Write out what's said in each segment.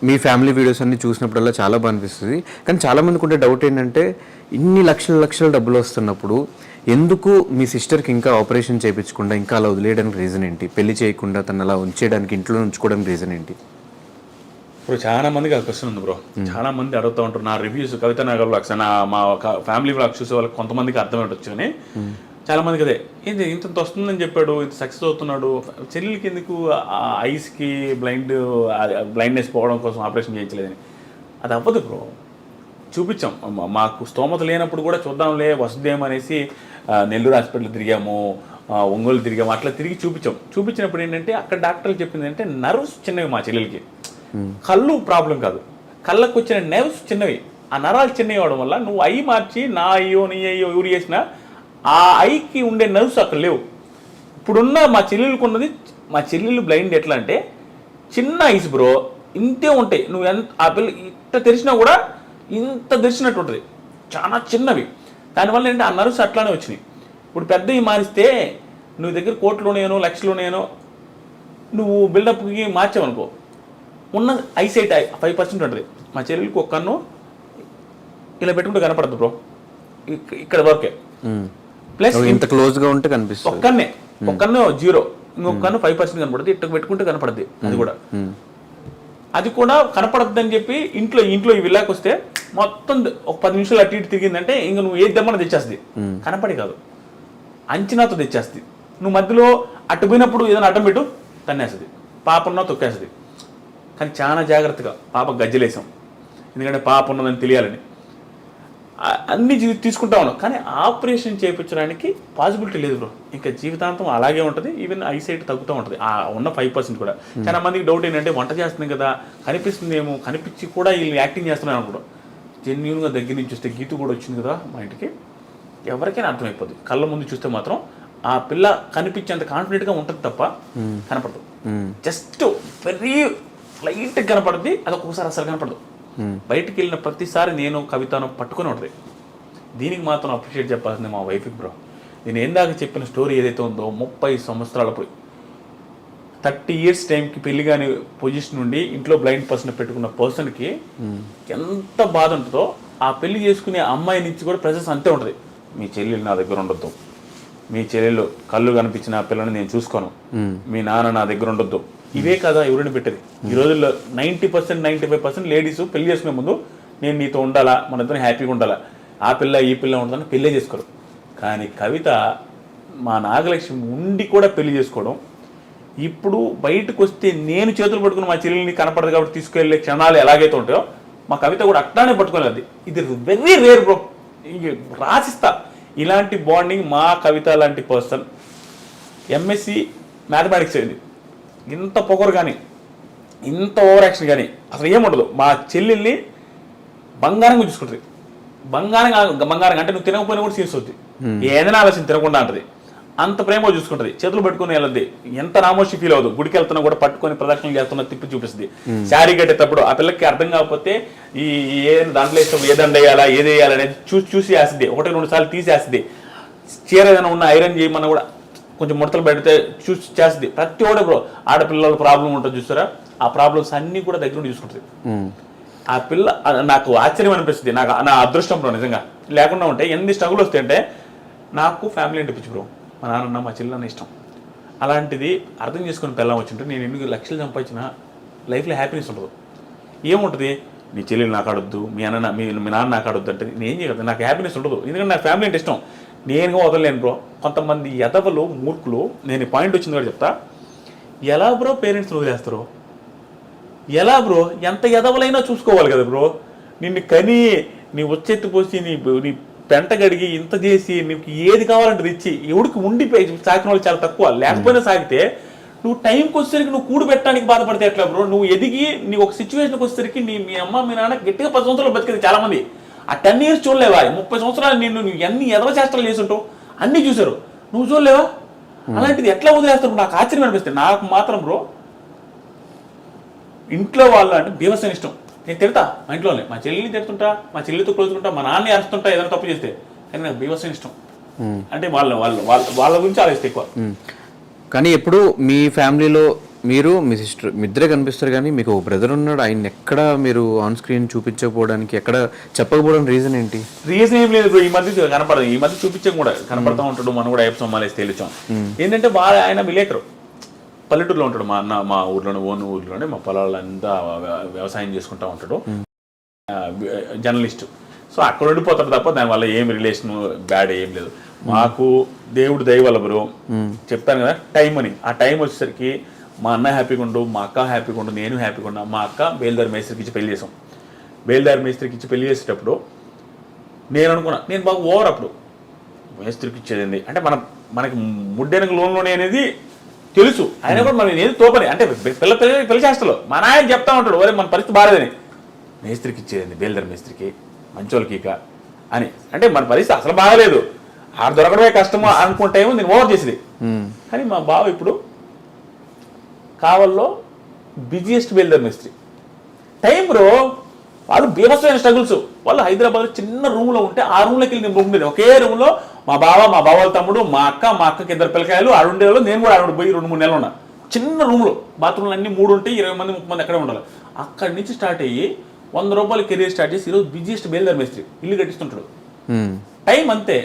మీ family videos అన్ని చూసినప్పుడల్లా చాలా బాగా అనిపిస్తుంది. కానీ చాలామందికి ఉండే డౌట్ ఏంటంటే ఇన్ని లక్షల డబ్బులు వస్తున్నప్పుడు ఎందుకు మీ సిస్టర్కి ఇంకా ఆపరేషన్ చేయించకుండా ఇంకా అలా వదిలేయడానికి రీజన్ ఏంటి? పెళ్లి చేయకుండా తను అలా ఉంచేయడానికి ఇంట్లో ఉంచుకోవడానికి రీజన్ ఏంటి? ఇప్పుడు చాలా మందికి ఆ క్వశ్చన్ ఉంది బ్రో. చాలా మంది అడుగుతూ ఉంటారు. నా రివ్యూస్ కవిత నగర్ వ్లాగ్స్ మా ఫ్యామిలీ వ్లాగ్స్ చూసే వాళ్ళకి కొంతమందికి అర్థమయ్యొచ్చు. కానీ చాలా మందికి అదే ఏంటి ఇంత వస్తుందని చెప్పాడు, ఇంత సక్సెస్ అవుతున్నాడు, చెల్లెలకి ఎందుకు ఐస్కి బ్లైండ్నెస్ పోవడం కోసం ఆపరేషన్ చేయించలేదని. అది అవ్వదు బ్రో. చూపించాం, మాకు స్తోమత లేనప్పుడు కూడా చూద్దాంలే వస్తుందేమనేసి నెల్లూరు హాస్పిటల్ తిరిగాము, ఒంగోలు తిరిగాము, అట్లా తిరిగి చూపించినప్పుడు ఏంటంటే అక్కడ డాక్టర్లు చెప్పింది అంటే నర్వ్స్ చిన్నవి మా చెల్లెలకి, కళ్ళు ప్రాబ్లం కాదు, కళ్ళకు వచ్చిన నెర్వ్స్ చిన్నవి, ఆ నరాలు చిన్నవి అవడం వల్ల నువ్వు ఐ మార్చి నా అయ్యో నీ అయ్యో ఎవరు చేసినా ఆ ఐకి ఉండే నర్వ్స్ అక్కడ లేవు. ఇప్పుడున్న మా చెల్లెలకు ఉన్నది, మా చెల్లెలు బ్లైండ్ ఎట్లా అంటే చిన్న ఐస్ బ్రో, ఇంతే ఉంటాయి. నువ్వు ఎంత ఆ పిల్ల ఇంత తెరిచినా కూడా ఇంత తెరిచినట్టు ఉంటుంది, చాలా చిన్నవి. దానివల్ల ఏంటంటే ఆ నర్వ్స్ అట్లానే వచ్చినాయి. ఇప్పుడు పెద్దవి మారిస్తే నువ్వు దగ్గర కోట్లోనేనో లక్షలోనేనో నువ్వు బిల్డప్కి మార్చావనుకో, ఉన్న ఐసైట్ 5% ఉంటుంది. మా చెల్లెలకి ఒక కన్ను ఇలా పెట్టుకుంటే కనపడదు బ్రో, ఇక్కడ వరకే. ప్లస్ ఇంత క్లోజ్గా ఉంటే కనిపిస్తుంది. ఒక కన్ను 0, ఇంకొక కన్ను 5% కనపడుతుంది. ఇట్లా పెట్టుకుంటే కనపడుద్ది. అది కూడా కనపడద్దు అని చెప్పి ఇంట్లో ఈ విల్లాకి వస్తే మొత్తం ఒక 10 నిమిషాలు అటు ఇటు తిరిగిందంటే ఇంక నువ్వు ఏది దమ్మని తెచ్చేస్తుంది. కనపడి కాదు, అంచనాతో తెచ్చేస్తుంది. నువ్వు మధ్యలో అటు పోయినప్పుడు ఏదైనా అడ్డం పెట్టు తన్నేస్తుంది, పాపన్నా తొక్కేస్తుంది. కానీ చాలా జాగ్రత్తగా పాప గజ్జలేసాం, ఎందుకంటే పాప ఉన్నదని తెలియాలని అన్ని తీసుకుంటా ఉన్నాం. కానీ ఆపరేషన్ చేయించడానికి పాసిబిలిటీ లేదు బ్రో. ఇంకా జీవితాంతం అలాగే ఉంటుంది. ఈవెన్ ఐసైట్ తగ్గుతూ ఉంటుంది ఆ ఉన్న 5% కూడా. చాలా మందికి డౌట్ ఏంటంటే వంట చేస్తుంది కదా కనిపిస్తుందేమో, కనిపించి కూడా వీళ్ళు యాక్టింగ్ చేస్తున్నారు అనుకోవడం. జెన్యున్గా దగ్గర నుంచి చూస్తే గీతు కూడా వచ్చింది కదా మా ఇంటికి, ఎవరికైనా అర్థమైపోద్ది. కళ్ళ ముందు చూస్తే మాత్రం ఆ పిల్ల కనిపించేంత కాన్ఫిడెంట్గా ఉంటుంది తప్ప కనపడదు. జస్ట్ వెరీ లైట్గా కనపడుద్ది, అది ఒక్కొక్కసారి అసలు కనపడదు. బయటికి వెళ్ళిన ప్రతిసారి నేను కవితను పట్టుకుని ఉంటుంది. దీనికి మాత్రం అప్రిషియేట్ చెప్పాల్సింది మా వైఫ్కి బ్రో. నేను ఏందాక చెప్పిన స్టోరీ ఏదైతే ఉందో 30 సంవత్సరాలప్పుడు 30 years టైంకి పెళ్లి కాని పొజిషన్ నుండి ఇంట్లో బ్లైండ్ పర్సన్ పెట్టుకున్న పర్సన్కి ఎంత బాధ ఉంటుందో ఆ పెళ్లి చేసుకునే అమ్మాయి నుంచి కూడా ప్రెసెన్స్ అంతే ఉంటుంది. మీ చెల్లెలు నా దగ్గర ఉండొద్దు, మీ చెల్లెలు కళ్ళు కనిపించిన పిల్లని నేను చూసుకోను, మీ నాన్న నా దగ్గర ఉండొద్దు. ఇవే కదా ఎవరిని పెట్టేది. ఈ రోజుల్లో 90% 95% లేడీస్ పెళ్లి చేసుకునే ముందు నేను నీతో ఉండాలా, మన ఇద్దరు హ్యాపీగా ఉండాలా, ఆ పిల్ల ఈ పిల్ల ఉండాలని పెళ్ళే చేసుకోరు. కానీ కవిత మా నాగలక్ష్మి ఉండి కూడా పెళ్లి చేసుకోవడం, ఇప్పుడు బయటకు వస్తే నేను చేతులు పట్టుకుని మా చెల్లెల్ని కనపడదు కాబట్టి తీసుకెళ్లే క్షణాలు ఎలాగైతే ఉంటాయో మా కవిత కూడా అట్లానే పట్టుకోలేదు. ఇది వెరీ రేర్ బ్రో. రాసిస్తా ఇలాంటి బాండింగ్. మా కవిత లాంటి పర్సన్ MSc మ్యాథమెటిక్స్ అయింది, ఇంత పొగరు కానీ ఇంత ఓవర్ యాక్షన్ కానీ అసలు ఏముండదు. మా చెల్లెల్ని బంగారంగా చూసుకుంటుంది. బంగారం అంటే నువ్వు తినకపోయినా కూడా తీరుస్తుంది, ఏదైనా ఆలోచన తినకుండా అంటది. అంత ప్రేమగా చూసుకుంటుంది. చేతులు పట్టుకుని వెళ్ళద్ది, ఎంత నామోషి ఫీల్ అవ్వదు. గుడికి వెళ్తున్నా కూడా పట్టుకొని ప్రదక్షిణలు చేస్తున్నా తిప్పి చూపిస్తుంది. శారీ కట్టేటప్పుడు ఆ పిల్లకి అర్థం కాకపోతే ఈ దాంట్లో ఇష్టం ఏదండ వేయాలా ఏది వేయాలనేది చూసి వేస్తుంది. 1-2 సార్లు తీసేస్తుంది. చీర ఏదైనా ఉన్న ఐరన్ చేయమన్నా కూడా కొంచెం ముడతలు పెడితే చూసి చేస్తుంది. ప్రతి ఒక్కడే బ్రో ఆడపిల్లల ప్రాబ్లం ఉంటుంది చూస్తారా, ఆ ప్రాబ్లమ్స్ అన్నీ కూడా దగ్గర నుండి చూసుకుంటుంది. ఆ పిల్ల నాకు ఆశ్చర్యం అనిపిస్తుంది. నాకు నా అదృష్టం బ్రో నిజంగా. లేకుండా ఉంటే ఎన్ని స్ట్రగుల్ వస్తాయంటే, నాకు ఫ్యామిలీ అంటే పిచ్చి బ్రో. మా నాన్న మా చెల్లెన్న ఇష్టం. అలాంటిది అర్థం చేసుకుని పిల్లం వచ్చింటే నేను ఎన్ని లక్షలు సంపాదించిన లైఫ్లో హ్యాపీనెస్ ఉండదు. ఏముంటుంది, నీ చెల్లెలు నాకు ఆడొద్దు, మీ నాన్న నాకు ఆడొద్దు అంటే నేను ఏం చేయగలను, నాకు హ్యాపీనెస్ ఉండదు. ఎందుకంటే నాకు ఫ్యామిలీ అంటే ఇష్టం. నేనుగా వదలలేను బ్రో. కొంతమంది ఎదవలు మూర్ఖులు, నేను ఈ పాయింట్ వచ్చింది కూడా చెప్తా, ఎలా బ్రో పేరెంట్స్ని వదిలేస్తారు? ఎలా బ్రో? ఎంత ఎదవలైనా చూసుకోవాలి కదా బ్రో. నిన్ను కని నీ వచ్చెత్తి పోసి నీ పెంట గడిగి ఇంత చేసి నీకు ఏది కావాలంటే ఇచ్చి ఎవడికి ఉండిపోయి సాకిన వాళ్ళు చాలా తక్కువ. లేకపోయినా సాగితే నువ్వు టైంకి వచ్చేసరికి నువ్వు కూడు పెట్టడానికి బాధపడితే ఎట్లా బ్రో? నువ్వు ఎదిగి నీ ఒక సిచ్యువేషన్కి వచ్చేసరికి మీ అమ్మ మీ నాన్న గట్టిగా 10 సంవత్సరాలు బతికేది చాలా మంది. ఆ 10 years చూడలేవా? 30 సంవత్సరాలు నువ్వు ఎన్ని ఎదవ చేష్టలు చేసుంటావు, అన్నీ చూసారు, నువ్వు చూడలేవా? అలాంటిది ఎట్లా వదిలేస్తారు? నాకు ఆశ్చర్యం అనిపిస్తుంది. నాకు మాత్రం బ్రో ఇంట్లో వాళ్ళు అంటే బీభత్సం ఇష్టం. నేను తిడతా మా ఇంట్లోనే, మా చెల్లిని తిడుతుంటా, మా చెల్లితో క్లోజుకుంటా, మా నాన్న అరుస్తుంటా ఏదైనా తప్పు చేస్తే. కానీ నాకు బీభత్సం ఇష్టం. అంటే వాళ్ళ గురించి ఆలోచిస్తే ఎక్కువ. కానీ ఎప్పుడు మీ ఫ్యామిలీలో మీరు మీ సిస్టర్ మీ ఇద్దరే కనిపిస్తారు కానీ మీకు ఒక బ్రదర్ ఉన్నాడు, ఆయన ఎక్కడ మీరు ఆన్ స్క్రీన్ చూపించకపోవడానికి, ఎక్కడ చెప్పకపోవడం రీజన్ ఏంటి? రీజన్ ఏం లేదు బ్రో, ఈ మధ్య కనపడదు, ఈ మధ్య చూపించం కూడా కనపడతా ఉంటాడు. మనం కూడా అయ్యప్ప సొమ్మాలేసి తెలిసాం. ఏంటంటే ఆయన విలేకరు, పల్లెటూరులో ఉంటాడు. మా అన్న మా ఊర్లోనే, ఊర్లోనే మా పొలాలంతా వ్యవసాయం చేసుకుంటా ఉంటాడు, జర్నలిస్ట్. సో అక్కడ ఉండిపోతాడు తప్ప దానివల్ల ఏం రిలేషన్ బ్యాడ్ ఏం లేదు. మాకు దేవుడు దయ వల్ల బ్రో, చెప్తాను కదా టైం అని, ఆ టైం వచ్చేసరికి మా అన్న హ్యాపీగా ఉండు, మా అక్క హ్యాపీగా ఉండు, నేను హ్యాపీగా ఉన్నా. మా అక్క బేల్దారి మేస్త్రికి ఇచ్చి పెళ్లి చేసాం. బేల్దారి మేస్త్రికి ఇచ్చి పెళ్లి చేసేటప్పుడు నేను అనుకున్నా, నేను బాగా ఓవర్ అప్పుడు మేస్త్రికి ఇచ్చేది అంటే మనకి ముడ్డెనక లోన్లోనే అనేది తెలుసు. ఆయన కూడా మనం ఏది తోపని అంటే పిల్ల చేస్తలో మా నాయన చెప్తా ఉంటాడు, ఒరే మన పరిస్థితి బాగాలేదని, మేస్త్రికి ఇచ్చేది బేల్దారి మేస్త్రికి మంచోళ్ళకి ఇక అని. అంటే మన పరిస్థితి అసలు బాగాలేదు, ఆడ దొరకడమే కష్టమో అనుకుంటేమో నేను ఓవర్ చేసేది. కానీ మా బావ ఇప్పుడు కావల్లో బిజియెస్ట్ బేల్దారి మేస్త్రి. టైం బ్రో, వాళ్ళు బీభత్సమైన స్ట్రగుల్స్. వాళ్ళు హైదరాబాద్ చిన్న రూమ్లో ఉంటే ఆ రూమ్లోకి వెళ్ళి నేను ఉండేది. ఒకే రూమ్లో మా బావ తమ్ముడు, మా అక్కకి 2 పిల్లకాయలు ఆడుండేవాళ్ళు. నేను కూడా ఆడు పోయి 2-3 నెలలు ఉన్నా. చిన్న రూమ్లో బాత్రూమ్లు అన్ని 3 ఉంటాయి, 20 మంది 30 మంది అక్కడే ఉండాలి. అక్కడి నుంచి స్టార్ట్ అయ్యి 100 రూపాయలు కెరీర్ స్టార్ట్ చేసి ఈరోజు బిజియెస్ట్ బేల్దారి మేస్త్రి, ఇల్లు కట్టిస్తుంటాడు. టైం అంతే,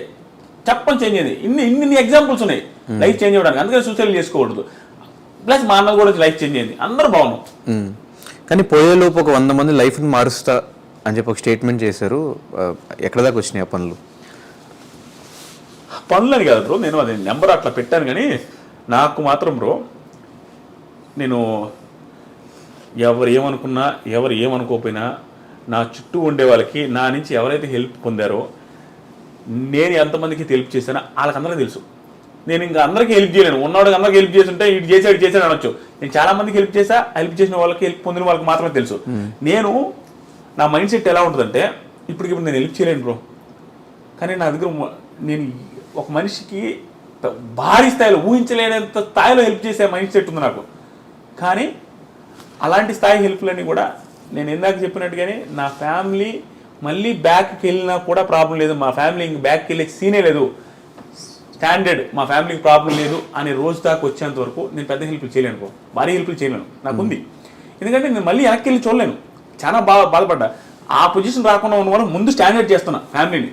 చెప్పని చేంజ్ అయింది. ఇన్ని ఎగ్జాంపుల్స్ ఉన్నాయి లైఫ్ చేంజ్ అవ్వడానికి. అందుకని సూసైడ్ చేసుకోకూడదు. ప్లస్ మా అన్న కూడా లైఫ్ చేంజ్ అయింది, అందరూ బాగున్నాం. కానీ పోయేలోపు ఒక 100 మంది లైఫ్ని మారుస్తా అని చెప్పి ఒక స్టేట్మెంట్ చేశారు. ఎక్కడ దాకా వచ్చినాయి ఆ పనులు? పనులని కాదు బ్రో, నేను అది నెంబర్ అట్లా పెట్టాను. కానీ నాకు మాత్రం బ్రో, నేను ఎవరు ఏమనుకున్నా ఎవరు ఏమనుకోకపోయినా నా చుట్టూ ఉండే వాళ్ళకి నా నుంచి ఎవరైతే హెల్ప్ పొందారో, నేను ఎంతమందికి హెల్ప్ చేశానో వాళ్ళకందరికీ తెలుసు. నేను ఇంకా అందరికీ హెల్ప్ చేయలేను. ఉన్నవాడికి అందరికీ హెల్ప్ చేస్తుంటే ఇటు చేశాడు అనొచ్చు. నేను చాలా మందికి హెల్ప్ చేశా, హెల్ప్ చేసిన వాళ్ళకి హెల్ప్ పొందిన వాళ్ళకి మాత్రమే తెలుసు. నేను నా మైండ్ సెట్ ఎలా ఉంటుందంటే, ఇప్పటికిప్పుడు నేను హెల్ప్ చేయలేను బ్రో, కానీ నా దగ్గర నేను ఒక మనిషికి భారీ స్థాయిలో ఊహించలేనంత స్థాయిలో హెల్ప్ చేసే మైండ్ సెట్ ఉంది నాకు. కానీ అలాంటి స్థాయి హెల్ప్లన్నీ కూడా నేను ఇందాక చెప్పినట్టుగానే నా ఫ్యామిలీ మళ్ళీ బ్యాక్కి వెళ్ళినా కూడా ప్రాబ్లం లేదు. మా ఫ్యామిలీ ఇంక బ్యాక్కి వెళ్ళే సీనే లేదు. స్టాండర్డ్ మా ఫ్యామిలీకి ప్రాబ్లం లేదు అనే రోజు దాకా వచ్చేంత వరకు నేను పెద్ద హెల్ప్లు చేయలేను బ్రో, భారీ హెల్ప్లు చేయలేను. నాకు ఉంది, ఎందుకంటే నేను మళ్ళీ వెనక్కి వెళ్ళి చూడలేను. చాలా బాధపడ్డా. ఆ పొజిషన్ రాకుండా ఉన్న వాళ్ళు ముందు స్టాండర్డ్ చేస్తున్నా ఫ్యామిలీని,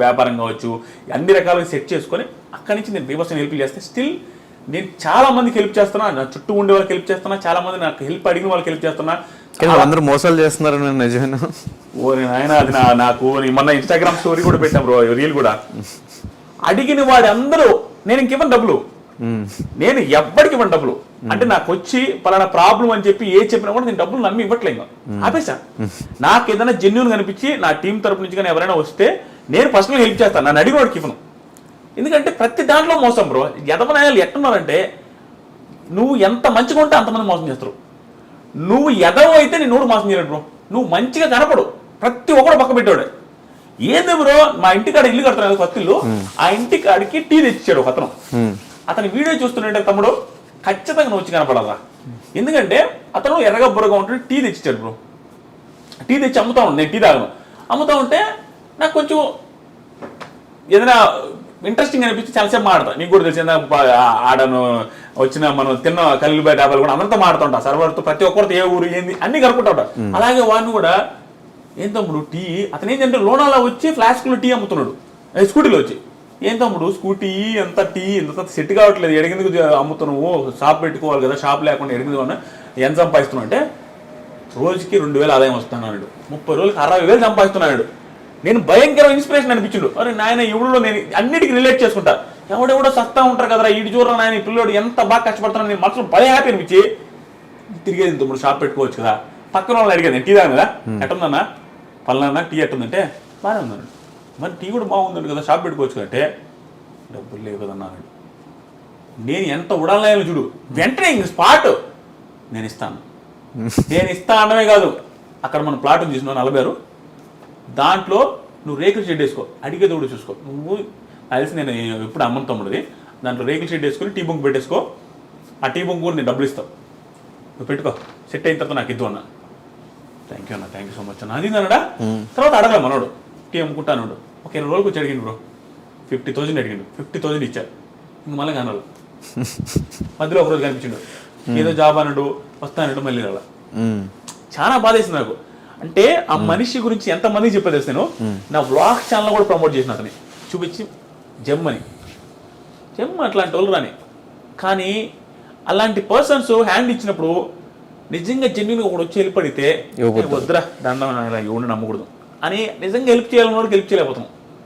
వ్యాపారం కావచ్చు, అన్ని రకాలుగా సెట్ చేసుకొని అక్కడి నుంచి నేను బీభత్సంగా హెల్ప్ చేస్తే స్టిల్ నేను చాలా మందికి హెల్ప్ చేస్తున్నా. నా చుట్టూ ఉండే వాళ్ళకి హెల్ప్ చేస్తున్నా, చాలా మంది నాకు హెల్ప్ అడిగిన వాళ్ళకి హెల్ప్ చేస్తున్నా. అందరూ మోసాలు చేస్తున్నారు నిజమేనా? ఆయన అది నాకు మొన్న ఇన్స్టాగ్రామ్ స్టోరీ కూడా పెట్టాం బ్రో, రీల్ కూడా. అడిగిన వాడు అందరూ నేను ఇంకివ్వను డబ్బులు, నేను ఎవ్వడికి ఇవ్వను డబ్బులు. అంటే నాకు వచ్చి పలానా ప్రాబ్లం అని చెప్పి ఏ చెప్పినా కూడా నేను డబ్బులు నమ్మి ఇవ్వట్లేదు, ఆపేసా. నాకు ఏదైనా జెన్యూన్ కనిపించి నా టీం తరపు నుంచి కానీ ఎవరైనా వస్తే నేను పర్సనల్గా హెల్ప్ చేస్తాను, నన్ను అడిగి వాడికి ఇవ్వను. ఎందుకంటే ప్రతి దాంట్లో మోసం బ్రో. ఎదవనాయాలు ఎట్టున్నారంటే, నువ్వు ఎంత మంచిగా ఉంటే అంతమంది మోసం చేస్తారు. నువ్వు ఎదవ అయితే నేను నోడు మోసం చేయలేడు బ్రో. నువ్వు మంచిగా కనపడు, ప్రతి ఒక్కడు పక్క పెట్టాడు. ఏంది బ్రో, మా ఇంటికాడ ఇల్లు కడుతున్నాడు కొత్త ఇల్లు, ఆ ఇంటికాడికి టీ తెచ్చిచ్చాడు ఒక అతను. అతని వీడియో చూస్తుంటే తమ్ముడు ఖచ్చితంగా నువ్వు వచ్చి కనపడాలా. ఎందుకంటే అతను ఎర్రగా బుర్రగా ఉంటే టీ తెచ్చిచ్చాడు బ్రో. టీ తెచ్చి అమ్ముతా ఉంటే, నేను టీ తాగను, అమ్ముతా ఉంటే నాకు కొంచెం ఏదైనా ఇంట్రెస్టింగ్ అనిపించి చాలాసేపు మాడతా. నీకు కూడా తెలిసిందా, ఆడను వచ్చిన మనం తిన్న కళ్ళు బయట డాబాలు కూడా అందరితో మాడుతుంటా, సర్వర్తో ప్రతి ఒక్కరితో ఏ ఊరు ఏంది అన్ని కనుక్కుంటా ఉంటా. అలాగే వాడిని కూడా ఏం తమ్ముడు టీ, అతను ఏంటంటే లోనాలా వచ్చి ఫ్లాస్క్లో టీ అమ్ముతున్నాడు, స్కూటీలో వచ్చి. ఏం తమ్ముడు స్కూటీ ఎంత టీ ఎంత సెట్ కావట్లేదు, ఎడిగిందుకు అమ్ముతున్నావు, షాప్ పెట్టుకోవాలి కదా, షాప్ లేకుండా ఎడిగింది అన్న ఎంత సంపాదిస్తున్నావు అంటే, రోజుకి 2000 ఆదాయం వస్తున్నాడు, 30 రోజులకి 60,000 సంపాదిస్తున్నాడు. నేను భయంకర ఇన్స్పిరేషన్ అనిపించిండు. అరే నాయన ఎవడో, నేను అన్నిటికీ రిలేట్ చేసుకుంటా. ఎవడెవడో సస్తా ఉంటారు కదరా, ఈడు చూడరా నాయన ఈ పిల్లోడు ఎంత బాగా కష్టపడుతున్నాడు, నేను మనసులో భలే హ్యాపీ అనిపించి తిరిగేది. తమ్ముడు షాప్ పెట్టుకోవచ్చు కదా, పక్కన వాళ్ళని అడిగేది, నేను టీ తాను కదా, ఎట్టుందన్నా పలానా టీ ఎట్టుందంటే బాగానే ఉందన్నాడు. మరి టీ కూడా బాగుందండి కదా, షాప్ పెట్టుకోవచ్చు అంటే డబ్బులు లేవు కదన్నా అన్నాడు. నేను ఎంత ఉడాలనాయో చూడు, వెంటనే ఇంక స్పాట్ నేను ఇస్తాను. నేను ఇస్తా అనమే కాదు, అక్కడ మన ప్లాట్ చూసినావు 40 దాంట్లో నువ్వు రేకుల షెడ్ వేసుకో, అడిగే తోడు చూసుకో. నువ్వు కలిసి నేను ఎప్పుడు అమ్మను తమ్ముడిది, దాంట్లో రేకుల షెడ్ వేసుకొని టీ బొంకు పెట్టేసుకో, ఆ టీ బొంకు కూడా నేను డబ్బులు ఇస్తావు, నువ్వు పెట్టుకో, సెట్ అయిన తర్వాత నాకు ఇద్దు అన్నా. థ్యాంక్ యూ అన్న, థ్యాంక్ యూ సో మచ్ అన్న. అది అన్నాడా. తర్వాత అడగలే మనోడు, టీ అమ్ముకుంటాను ఒక 20 రోజులకు వచ్చి అడిగిండు బ్రో, 50,000 అడిగిండు, 50,000 ఇచ్చారు. ఇంక మళ్ళీ కనాలి. మధ్యలో ఒకరోజు కనిపించిండు, ఏదో జాబ్ అన్నాడు వస్తానడు మళ్ళీ రాలా. చాలా బాధేసింది నాకు. అంటే ఆ మనిషి గురించి ఎంతమందికి చెప్పేది నేను నా వ్లాగ్ ఛానల్ కూడా ప్రమోట్ చేసిన అతని చూపించి జమ్ అట్లాంటి వాళ్ళు రాని. కానీ అలాంటి పర్సన్స్ హ్యాండ్ ఇచ్చినప్పుడు నిజంగా జెన్యున్గా ఒకటి వచ్చి వెళ్ళి పడితే వద్దురా దండం ఇలా ఎవరిని నమ్మకూడదు అని నిజంగా హెల్ప్ చేయాలన్నోడికి హెల్ప్ చేయలేకపోతాం.